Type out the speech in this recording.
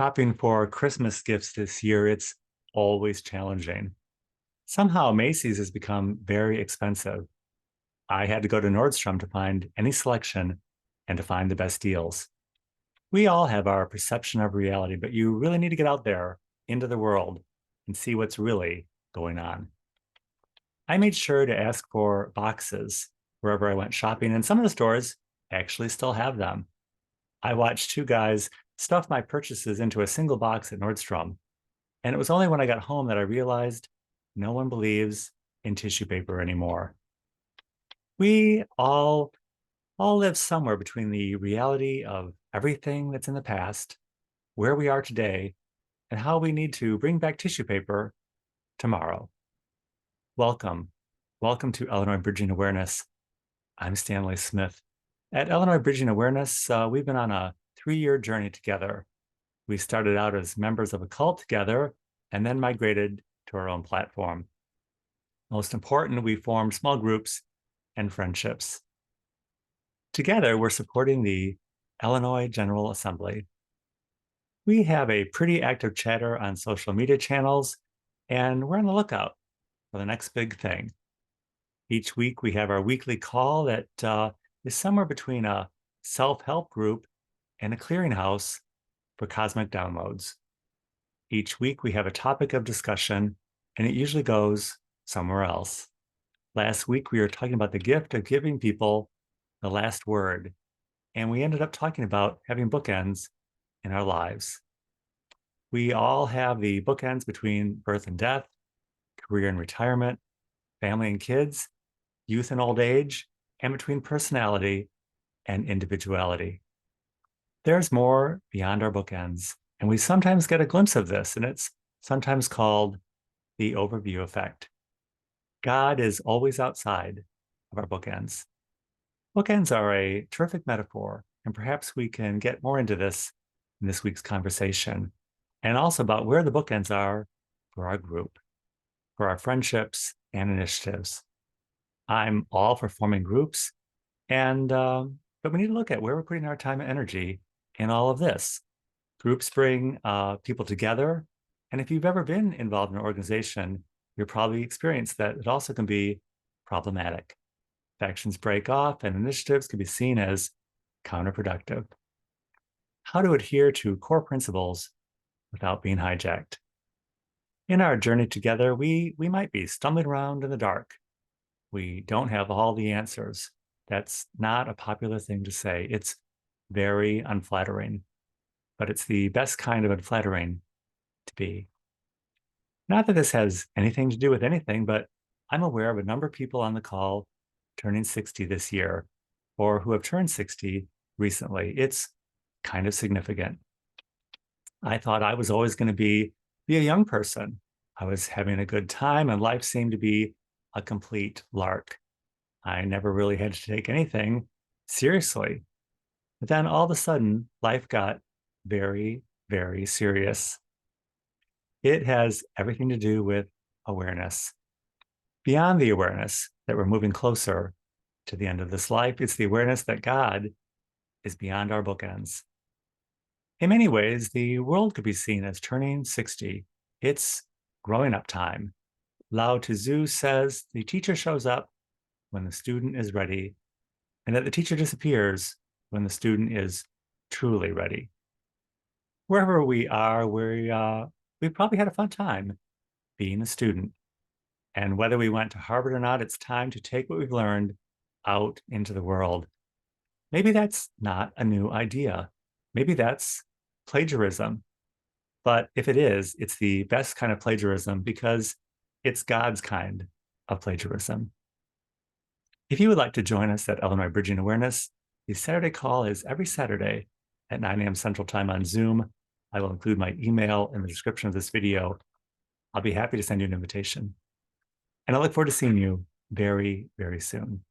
Shopping for Christmas gifts this year, it's always challenging. Somehow Macy's has become very expensive. I had to go to Nordstrom to find any selection and to find the best deals. We all have our perception of reality, but you really need to get out there into the world and see what's really going on. I made sure to ask for boxes wherever I went shopping, and some of the stores actually still have them. I watched two guys stuff my purchases into a single box at Nordstrom. And it was only when I got home that I realized no one believes in tissue paper anymore. We all live somewhere between the reality of everything that's in the past, where we are today, and how we need to bring back tissue paper tomorrow. Welcome. Welcome to Illinois Bridging Awareness. I'm Stanley Smith. At Illinois Bridging Awareness, we've been on a 3-year journey together. We started out as members of a cult together and then migrated to our own platform. Most important, we formed small groups and friendships. Together, we're supporting the Illinois General Assembly. We have a pretty active chatter on social media channels, and we're on the lookout for the next big thing. Each week, we have our weekly call that is somewhere between a self-help group and a clearinghouse for cosmic downloads. Each week, we have a topic of discussion, and it usually goes somewhere else. Last week, we were talking about the gift of giving people the last word, and we ended up talking about having bookends in our lives. We all have the bookends between birth and death, career and retirement, family and kids, youth and old age, and between personality and individuality. There's more beyond our bookends, and we sometimes get a glimpse of this, and it's sometimes called the overview effect. God is always outside of our bookends. Bookends are a terrific metaphor, and perhaps we can get more into this in this week's conversation, and also about where the bookends are for our group, for our friendships and initiatives. I'm all for forming groups, and but we need to look at where we're putting our time and energy in all of this. Groups bring people together, and if you've ever been involved in an organization, you'll probably experience that it also can be problematic. Factions break off, and initiatives can be seen as counterproductive. How to adhere to core principles without being hijacked. In our journey together, we might be stumbling around in the dark. We don't have all the answers. That's not a popular thing to say. It's very unflattering, but it's the best kind of unflattering to be. Not that this has anything to do with anything, but I'm aware of a number of people on the call turning 60 this year, or who have turned 60 recently. It's kind of significant. I thought I was always going to be a young person. I was having a good time, and life seemed to be a complete lark. I never really had to take anything seriously. But then all of a sudden, life got very, very serious. It has everything to do with awareness. Beyond the awareness that we're moving closer to the end of this life, it's the awareness that God is beyond our bookends. In many ways, the world could be seen as turning 60. It's growing up time. Lao Tzu says the teacher shows up when the student is ready, and that the teacher disappears when the student is truly ready. Wherever we are, we probably had a fun time being a student. And whether we went to Harvard or not, it's time to take what we've learned out into the world. Maybe that's not a new idea. Maybe that's plagiarism. But if it is, it's the best kind of plagiarism because it's God's kind of plagiarism. If you would like to join us at Illinois Bridging Awareness, the Saturday call is every Saturday at 9 a.m. Central Time on Zoom. I will include my email in the description of this video. I'll be happy to send you an invitation. And I look forward to seeing you very, very soon.